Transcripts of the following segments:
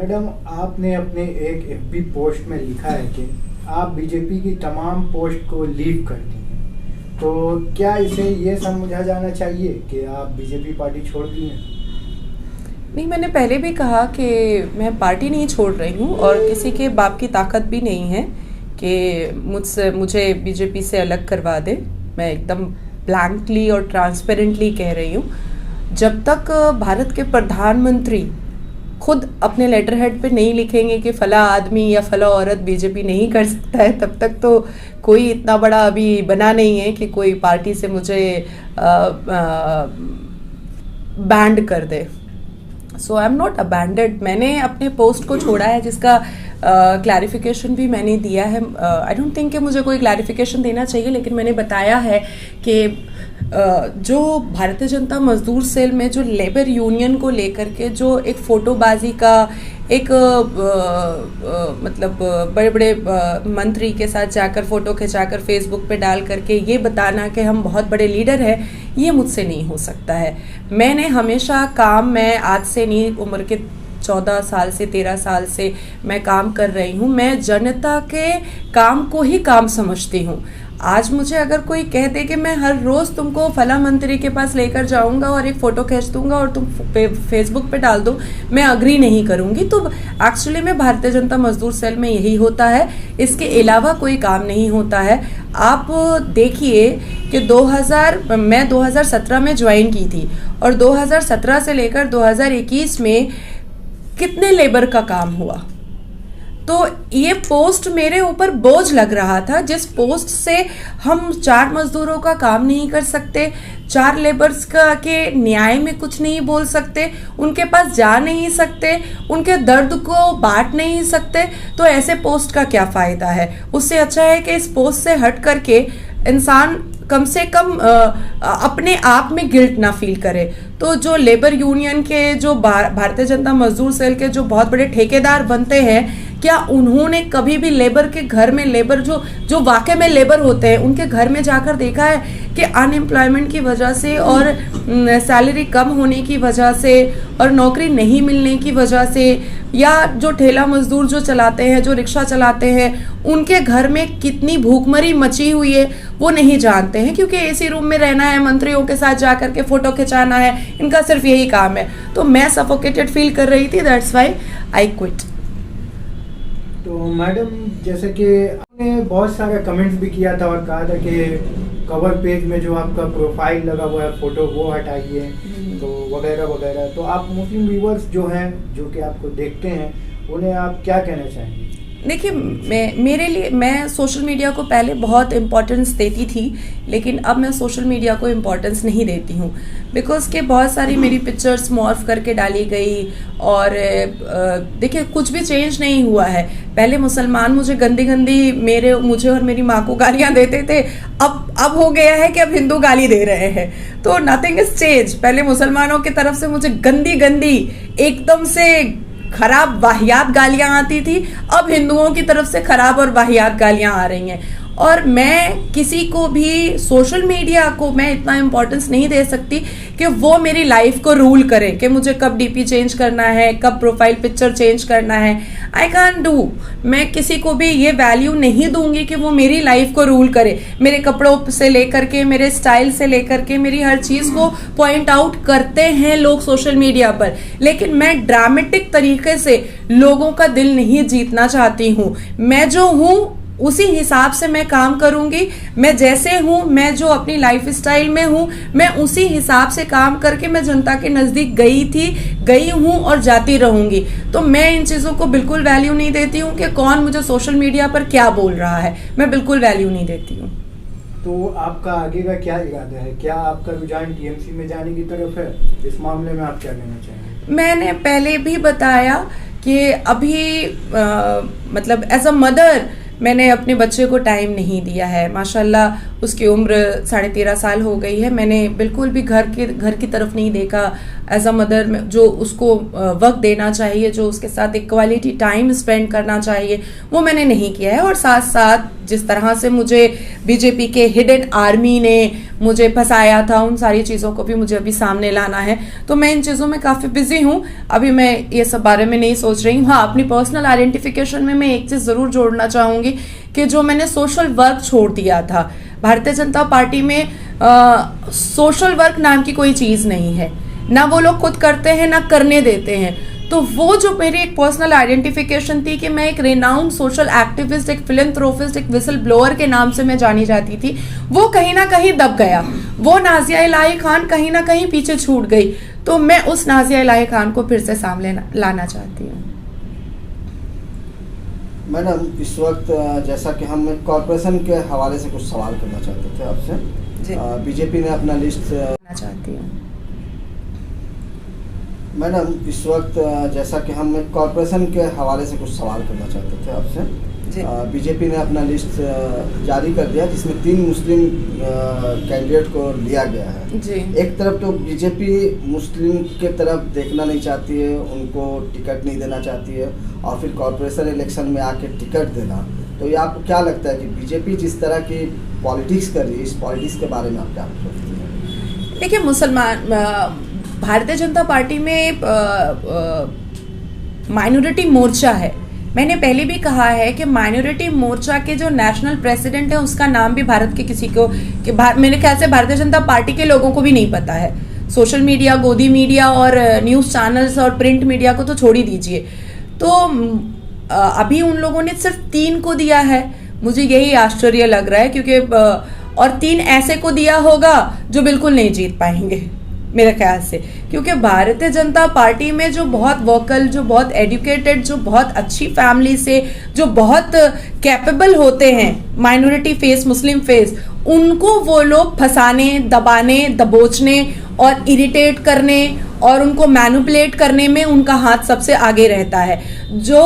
Madam, आपने अपने एक एफबी पोस्ट में लिखा है कि आप बीजेपी की तमाम पोस्ट को लीव करती हैं, तो क्या इसे ये समझा जाना चाहिए कि आप बीजेपी पार्टी छोड़ दी हैं? नहीं, मैंने पहले भी कहा कि मैं पार्टी नहीं छोड़ रही हूँ और किसी के बाप की ताकत भी नहीं है कि मुझे बीजेपी से अलग करवा दे। मैं एकदम ब्लैंकली और ट्रांसपेरेंटली कह रही हूँ, जब तक भारत के प्रधानमंत्री खुद अपने लेटर हेड पे नहीं लिखेंगे कि फला आदमी या फला औरत बीजेपी नहीं कर सकता है, तब तक तो कोई इतना बड़ा अभी बना नहीं है कि कोई पार्टी से मुझे बैंड कर दे। सो आई एम नॉट अबैंडेड। मैंने अपने पोस्ट को छोड़ा है, जिसका क्लैरिफिकेशन भी मैंने दिया है। आई डोंट थिंक कि मुझे कोई क्लैरिफिकेशन देना चाहिए, लेकिन मैंने बताया है कि जो भारतीय जनता मजदूर सेल में जो लेबर यूनियन को लेकर के जो एक फोटोबाजी का एक मतलब बड़े बड़े मंत्री के साथ जाकर फोटो खिंचाकर फेसबुक पे डाल करके ये बताना कि हम बहुत बड़े लीडर हैं, ये मुझसे नहीं हो सकता है। मैंने हमेशा काम, मैं आज से नहीं, उम्र के 14 साल से 13 साल से मैं काम कर रही हूँ। मैं जनता के काम को ही काम समझती हूँ। आज मुझे अगर कोई कह दे कि मैं हर रोज तुमको फला मंत्री के पास लेकर जाऊंगा और एक फोटो खींच दूंगा और तुम फेसबुक पे डाल दो, मैं अग्री नहीं करूंगी। तो एक्चुअली में भारतीय जनता मजदूर सेल में यही होता है, इसके अलावा कोई काम नहीं होता है। आप देखिए कि मैं 2017 में ज्वाइन की थी और 2017 से लेकर 2021 में कितने लेबर का काम हुआ। तो ये पोस्ट मेरे ऊपर बोझ लग रहा था, जिस पोस्ट से हम 4 मजदूरों का काम नहीं कर सकते, 4 लेबर्स का के न्याय में कुछ नहीं बोल सकते, उनके पास जा नहीं सकते, उनके दर्द को बांट नहीं सकते, तो ऐसे पोस्ट का क्या फायदा है। उससे अच्छा है कि इस पोस्ट से हट करके इंसान कम से कम अपने आप में गिल्ट ना फील करे। तो जो लेबर यूनियन के, जो भारतीय जनता मजदूर सेल के जो बहुत बड़े ठेकेदार बनते हैं, क्या उन्होंने कभी भी लेबर के घर में, लेबर जो वाकई में लेबर होते हैं, उनके घर में जाकर देखा है कि अनएम्प्लॉयमेंट की वजह से और सैलरी कम होने की वजह से और नौकरी नहीं मिलने की वजह से, या जो ठेला मजदूर जो चलाते हैं, जो रिक्शा चलाते हैं, उनके घर में कितनी भूखमरी मची हुई है वो नहीं जानते हैं, क्योंकि एसी रूम में रहना है, मंत्रियों के साथ जाकर के फोटो खिंचाना है, इनका सिर्फ यही काम है। तो मैं सफोकेटेड फील कर रही थी, दैट्स व्हाई आई क्विट। तो मैडम, जैसे कि आपने बहुत सारे कमेंट्स भी किया था और कहा था कि कवर पेज में जो आपका प्रोफाइल लगा हुआ है फोटो वो हटाइए, तो वगैरह वगैरह। तो आप मुस्लिम व्यूअर्स जो हैं, जो कि आपको देखते हैं, उन्हें आप क्या कहना चाहेंगे? देखिए, मेरे लिए, मैं सोशल मीडिया को पहले बहुत इम्पोर्टेंस देती थी, लेकिन अब मैं सोशल मीडिया को इम्पोर्टेंस नहीं देती हूँ, बिकॉज के बहुत सारी मेरी पिक्चर्स मॉर्फ करके डाली गई। और देखिए, कुछ भी चेंज नहीं हुआ है। पहले मुसलमान मुझे गंदी मुझे और मेरी माँ को गालियाँ देते थे, अब हो गया है कि अब हिंदू गाली दे रहे हैं। तो नथिंग इज चेंज। पहले मुसलमानों की तरफ से मुझे गंदी एकदम से खराब वाहियात गालियां आती थी, अब हिंदुओं की तरफ से खराब और वाहियात गालियां आ रही हैं। और मैं किसी को भी, सोशल मीडिया को मैं इतना इम्पोर्टेंस नहीं दे सकती कि वो मेरी लाइफ को रूल करे कि मुझे कब डीपी चेंज करना है, कब प्रोफाइल पिक्चर चेंज करना है। I can't do. मैं किसी को भी ये वैल्यू नहीं दूंगी कि वो मेरी लाइफ को रूल करे। मेरे कपड़ों से लेकर के, मेरे स्टाइल से लेकर के, मेरी हर चीज को पॉइंट आउट करते हैं लोग सोशल मीडिया पर, लेकिन मैं ड्रामेटिक तरीके से लोगों का दिल नहीं जीतना चाहती हूँ। मैं जो हूँ उसी हिसाब से मैं काम करूंगी। मैं जैसे हूं, मैं जो अपनी लाइफ स्टाइल में हूं, मैं उसी हिसाब से काम करके मैं जनता के नजदीक गई हूं और जाती रहूंगी। तो मैं इन चीजों को बिल्कुल वैल्यू नहीं देती हूं कि कौन मुझे सोशल मीडिया पर क्या बोल रहा है, मैं बिल्कुल वैल्यू नहीं देती हूँ। तो आपका आगे का क्या इरादा है? क्या आपका रुझान टीएमसी में जाने की तरफ है? इस मामले में आप क्या कहना चाहेंगे? मैंने पहले भी बताया कि अभी मतलब एज अ मदर मैंने अपने बच्चे को टाइम नहीं दिया है। माशाल्लाह उसकी उम्र 13.5 साल हो गई है। मैंने बिल्कुल भी घर की तरफ नहीं देखा एज अ मदर, जो उसको वक्त देना चाहिए, जो उसके साथ एक क्वालिटी टाइम स्पेंड करना चाहिए, वो मैंने नहीं किया है। और साथ साथ जिस तरह से मुझे बीजेपी के हिडन आर्मी ने मुझे फंसाया था, उन सारी चीज़ों को भी मुझे अभी सामने लाना है। तो मैं इन चीज़ों में काफ़ी बिजी हूँ, अभी मैं ये सब बारे में नहीं सोच रही हूँ। हाँ, अपनी पर्सनल आइडेंटिफिकेशन में मैं एक चीज़ ज़रूर जोड़ना चाहूँगी कि जो मैंने सोशल वर्क छोड़ दिया था, भारतीय जनता पार्टी में सोशल वर्क नाम की कोई चीज़ नहीं है, ना वो लोग खुद करते हैं ना करने देते हैं। तो वो जो मेरी एक पर्सनल आइडेंटिफिकेशन थी कि मैं एक रेनाउंड सोशल एक्टिविस्ट, एक फिलैंथ्रोपिस्ट, एक विसल ब्लोअर के नाम से मैं जानी जाती थी, वो कहीं ना कहीं दब गया। वो नाजिया इलाही खान कहीं ना कहीं पीछे छूट गई। तो मैं उस नाजिया इलाही खान को फिर से सामने लाना चाहती हूँ। मैडम, इस वक्त जैसा कि हम कॉरपोरेशन के हवाले से कुछ सवाल करना चाहते थे आपसे। बीजेपी ने अपना लिस्ट चाहती हूँ। मैडम, इस वक्त जैसा कि हम कॉरपोरेशन के हवाले से कुछ सवाल करना चाहते थे आपसे। बीजेपी ने अपना लिस्ट जारी कर दिया जिसमें 3 मुस्लिम कैंडिडेट को लिया गया है जी। एक तरफ तो बीजेपी मुस्लिम के तरफ देखना नहीं चाहती है, उनको टिकट नहीं देना चाहती है, और फिर कॉरपोरेशन इलेक्शन में आके टिकट देना। तो ये आपको क्या लगता है कि बीजेपी जिस तरह की पॉलिटिक्स कर रही है, इस पॉलिटिक्स के बारे में आप क्या सोचती हैं? देखिए, मुसलमान भारतीय जनता पार्टी में माइनॉरिटी मोर्चा है। मैंने पहले भी कहा है कि माइनॉरिटी मोर्चा के जो नेशनल प्रेसिडेंट है उसका नाम भी भारत के किसी को मेरे ख्याल से भारतीय जनता पार्टी के लोगों को भी नहीं पता है। सोशल मीडिया, गोदी मीडिया और न्यूज़ चैनल्स और प्रिंट मीडिया को तो छोड़ ही दीजिए। तो अभी उन लोगों ने सिर्फ 3 को दिया है, मुझे यही आश्चर्य लग रहा है, क्योंकि और 3 ऐसे को दिया होगा जो बिल्कुल नहीं जीत पाएंगे मेरे ख्याल से, क्योंकि भारतीय जनता पार्टी में जो बहुत वोकल, जो बहुत एजुकेटेड, जो बहुत अच्छी फैमिली से, जो बहुत कैपेबल होते हैं, माइनॉरिटी फेस, मुस्लिम फेस, उनको वो लोग फंसाने, दबाने, दबोचने और इरिटेट करने और उनको मैनिपुलेट करने में उनका हाथ सबसे आगे रहता है। जो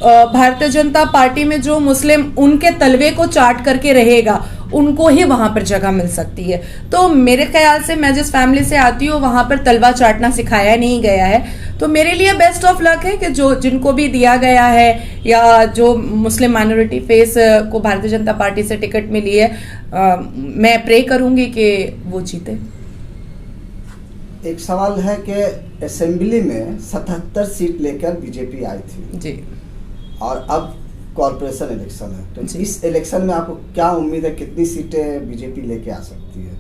भारतीय जनता पार्टी में जो मुस्लिम उनके तलवे को चाट करके रहेगा, उनको ही वहां पर जगह मिल सकती है। तो मेरे ख्याल से मैं जिस फैमिली से आती हूँ वहां पर तलवा चाटना सिखाया नहीं गया है। तो मेरे लिए बेस्ट ऑफ लक है कि जो जिनको भी दिया गया है या जो मुस्लिम माइनॉरिटी फेस को भारतीय जनता पार्टी से टिकट मिली है, मैं प्रे करूंगी कि वो जीते। एक सवाल है कि असेंबली में 77 सीट लेकर बीजेपी आई थी जी, और अब कॉर्पोरेशन इलेक्शन है, तो इस इलेक्शन में आपको क्या उम्मीद है, कितनी सीटें बीजेपी लेके आ सकती है?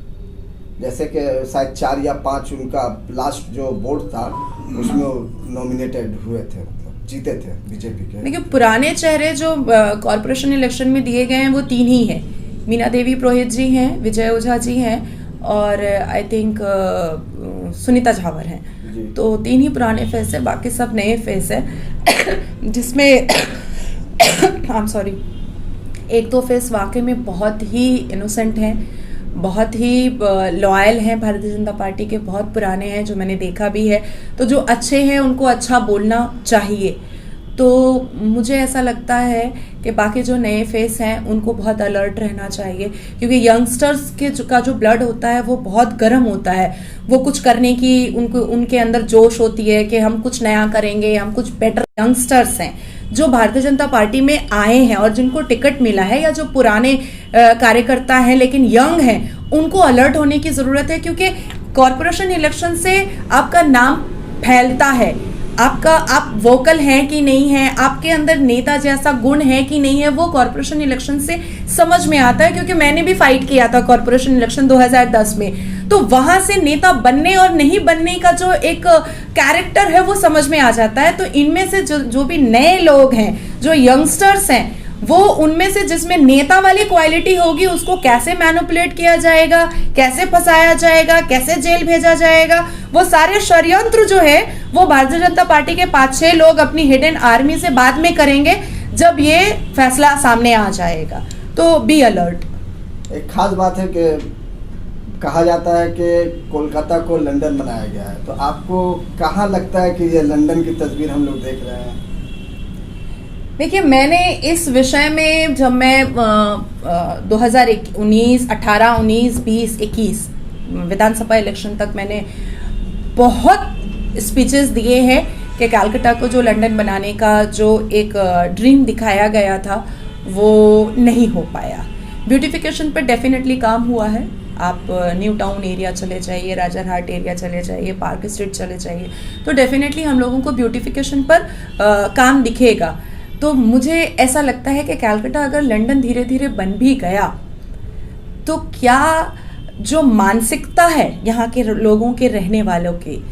जैसे कि शायद 4 या 5 उनका लास्ट जो बोर्ड था उसमें नॉमिनेटेड हुए थे, मतलब जीते थे बीजेपी के। देखिए, पुराने चेहरे जो कॉर्पोरेशन इलेक्शन में दिए गए हैं वो 3 ही हैं। मीना देवी पुरोहित जी हैं, विजय ओझा जी हैं और आई थिंक सुनीता झावर हैं। तो 3 ही पुराने फेस है, बाकी सब नए फेस है जिसमें आई एम सॉरी, 1-2 फेस वाकई में बहुत ही इनोसेंट हैं, बहुत ही लॉयल हैं भारतीय जनता पार्टी के, बहुत पुराने हैं जो मैंने देखा भी है। तो जो अच्छे हैं उनको अच्छा बोलना चाहिए। तो मुझे ऐसा लगता है कि बाकी जो नए फेस हैं उनको बहुत अलर्ट रहना चाहिए, क्योंकि यंगस्टर्स का जो ब्लड होता है वो बहुत गर्म होता है। वो कुछ करने की उनके अंदर जोश होती है कि हम कुछ नया करेंगे, हम कुछ बेटर। यंगस्टर्स हैं जो भारतीय जनता पार्टी में आए हैं और जिनको टिकट मिला है, या जो पुराने कार्यकर्ता हैं लेकिन यंग हैं, उनको अलर्ट होने की जरूरत है, क्योंकि कॉर्पोरेशन इलेक्शन से आपका नाम फैलता है। आप वोकल हैं कि नहीं हैं, आपके अंदर नेता जैसा गुण है कि नहीं है, वो कॉर्पोरेशन इलेक्शन से समझ में आता है। क्योंकि मैंने भी फाइट किया था कॉर्पोरेशन इलेक्शन 2010 में, तो वहां से नेता बनने और नहीं बनने का जो एक कैरेक्टर है वो समझ में आ जाता है। तो इनमें से जो भी नए लोग हैं, जो यंगस्टर्स हैं, वो उनमें से जिसमें नेता वाली क्वालिटी होगी, उसको कैसे मैनिपुलेट किया जाएगा, कैसे फंसाया जाएगा, कैसे जेल भेजा जाएगा, वो सारे षड्यंत्र जो है वो भारतीय जनता पार्टी के 5-6 लोग अपनी हिडन आर्मी से बाद में करेंगे, जब ये फैसला सामने आ जाएगा। तो बी अलर्ट। एक खास बात है कि कहा जाता है कि कोलकाता को लंदन बनाया गया है, तो आपको कहाँ लगता है कि ये लंदन की तस्वीर हम लोग देख रहे हैं? देखिए, मैंने इस विषय में जब मैं 2019, 18, 19, 20, 21 विधानसभा इलेक्शन तक मैंने बहुत स्पीचेस दिए हैं कि कलकत्ता को जो लंदन बनाने का जो एक ड्रीम दिखाया गया था वो नहीं हो पाया। ब्यूटिफिकेशन पर डेफिनेटली काम हुआ है। आप न्यू टाउन एरिया चले जाइए, राजारहाट एरिया चले जाइए, पार्क स्ट्रीट चले जाइए, तो डेफिनेटली हम लोगों को ब्यूटिफिकेशन पर काम दिखेगा। तो मुझे ऐसा लगता है कि कलकत्ता अगर लंदन धीरे धीरे बन भी गया तो क्या जो मानसिकता है यहाँ के लोगों के रहने वालों की,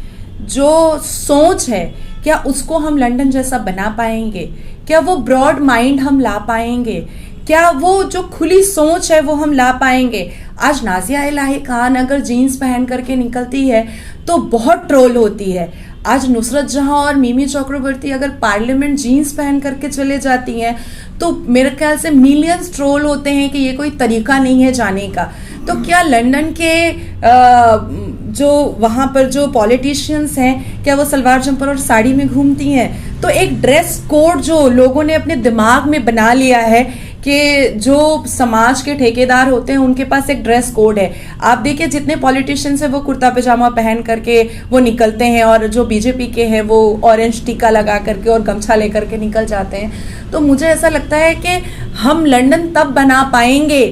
जो सोच है, क्या उसको हम लंदन जैसा बना पाएंगे? क्या वो ब्रॉड माइंड हम ला पाएंगे? क्या वो जो खुली सोच है वो हम ला पाएंगे? आज नाजिया इलाही खान अगर जीन्स पहन करके निकलती है तो बहुत ट्रोल होती है। आज नुसरत जहां और मिमी चक्रवर्ती अगर पार्लियामेंट जीन्स पहन करके चले जाती हैं तो मेरे ख्याल से मिलियंस ट्रोल होते हैं कि ये कोई तरीका नहीं है जाने का। तो क्या लंदन के जो वहाँ पर जो पॉलिटिशियंस हैं, क्या वो सलवार जंपर और साड़ी में घूमती हैं? तो एक ड्रेस कोड जो लोगों ने अपने दिमाग में बना लिया है कि जो समाज के ठेकेदार होते हैं उनके पास एक ड्रेस कोड है। आप देखिए जितने पॉलिटिशियंस हैं वो कुर्ता पजामा पहन करके वो निकलते हैं, और जो बीजेपी के हैं वो ऑरेंज टीका लगा करके और गमछा लेकर के निकल जाते हैं। तो मुझे ऐसा लगता है कि हम लंदन तब बना पाएंगे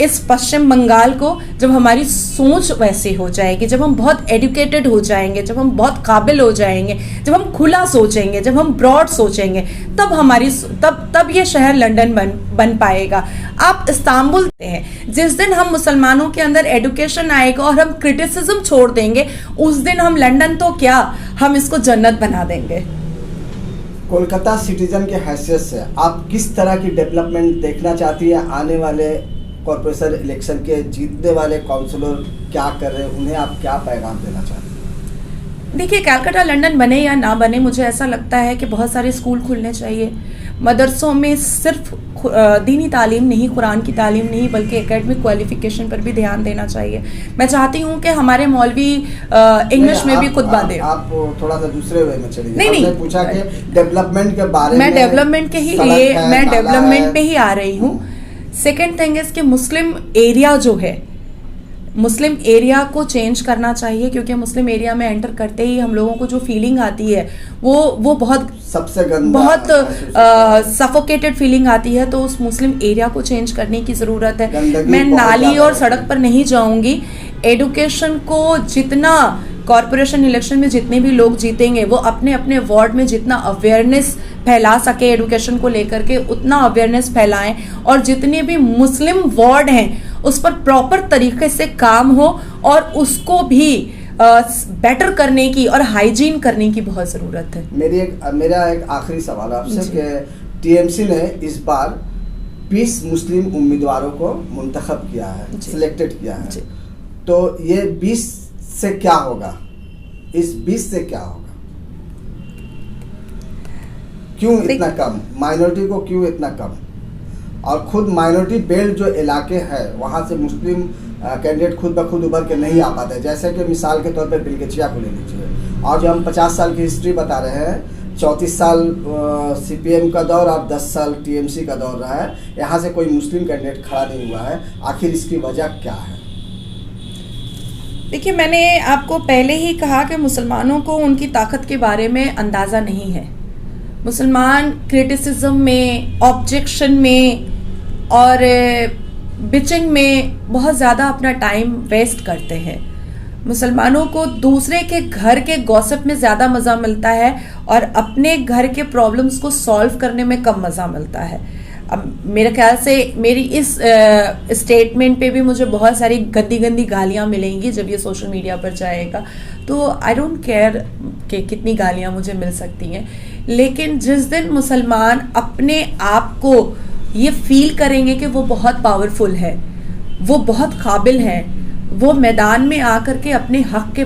इस पश्चिम बंगाल को जब हमारी सोच वैसी हो जाएगी, जब हम बहुत एजुकेटेड हो जाएंगे, जब हम बहुत काबिल हो जाएंगे, जब हम खुला सोचेंगे, जब हम ब्रॉड सोचेंगे, तब हमारी तब ये शहर लंदन बन पाएगा। आप इस्तांबुल हैं, जिस दिन हम मुसलमानों के अंदर एजुकेशन आएगा और हम क्रिटिसिज्म छोड़ देंगे, उस दिन हम लंदन तो क्या, हम इसको जन्नत बना देंगे। कोलकाता सिटीजन के हैसियत से आप किस तरह की डेवलपमेंट देखना चाहती है? आने वाले कॉर्पोरेशन इलेक्शन के जीतने वाले काउंसलर क्या कर रहे हैं, उन्हें आप क्या पैगाम देना चाहते हैं? देखिए, कलकत्ता लंदन बने या ना बने, मुझे ऐसा लगता है कि बहुत सारे स्कूल खुलने चाहिए। मदरसों में सिर्फ दीनी तालीम नहीं, कुरान की तालीम नहीं, बल्कि एकेडमिक क्वालिफिकेशन पर भी ध्यान देना चाहिए। मैं चाहती हूँ कि हमारे मौलवी इंग्लिश में भी खुतबा दें। आप थोड़ा सा दूसरे वे में चलिए। नहीं, पूछा कि डेवलपमेंट के बारे में, मैं डेवलपमेंट पे ही आ रही हूँ। सेकेंड थिंग इज कि मुस्लिम एरिया जो है, मुस्लिम एरिया को चेंज करना चाहिए, क्योंकि मुस्लिम एरिया में एंटर करते ही हम लोगों को जो फीलिंग आती है वो बहुत सबसे गंदा, बहुत सफोकेटेड फीलिंग आती है। तो उस मुस्लिम एरिया को चेंज करने की ज़रूरत है। मैं नाली और सड़क पर नहीं जाऊंगी। एडुकेशन को जितना कॉरपोरेशन इलेक्शन में जितने भी लोग जीतेंगे वो अपने अपने वार्ड में जितना अवेयरनेस फैला सके एडुकेशन को लेकर के, उतना अवेयरनेस फैलाएं, और जितने भी मुस्लिम वार्ड हैं उस पर प्रॉपर तरीके से काम हो और उसको भी बेटर करने की और हाइजीन करने की बहुत ज़रूरत है। मेरा एक आखिरी सवाल आपसे कि टीएमसी ने इस बार 20 मुस्लिम उम्मीदवारों को मुंतखब किया है, सिलेक्टेड किया है, तो ये 20 से क्या होगा? इस 20 से क्या होगा? क्यों इतना कम? माइनॉरिटी को क्यों इतना कम? और खुद माइनॉरिटी बेल्ट जो इलाके हैं वहाँ से मुस्लिम कैंडिडेट खुद ब खुद उभर के नहीं आ पाते। जैसे कि मिसाल के तौर पर बिलगेचिया को ले लीजिए, और जो हम 50 साल की हिस्ट्री बता रहे हैं, 34 साल सीपीएम का दौर और 10 साल टीएमसी का दौर रहा है, यहाँ से कोई मुस्लिम कैंडिडेट खड़ा नहीं हुआ है। आखिर इसकी वजह क्या है? देखिए, मैंने आपको पहले ही कहा कि मुसलमानों को उनकी ताकत के बारे में अंदाज़ा नहीं है। मुसलमान क्रिटिसिज्म में, ऑब्जेक्शन में और बिचिंग में बहुत ज़्यादा अपना टाइम वेस्ट करते हैं। मुसलमानों को दूसरे के घर के गॉसिप में ज़्यादा मज़ा मिलता है और अपने घर के प्रॉब्लम्स को सॉल्व करने में कम मज़ा मिलता है। अब मेरे ख्याल से मेरी इस स्टेटमेंट पे भी मुझे बहुत सारी गंदी गंदी गालियाँ मिलेंगी जब ये सोशल मीडिया पर जाएगा, तो आई डोंट केयर कि कितनी गालियाँ मुझे मिल सकती हैं। लेकिन जिस दिन मुसलमान अपने आप को ये फील करेंगे कि वो बहुत पावरफुल है, वो बहुत काबिल हैं, वो मैदान में आकर के अपने हक के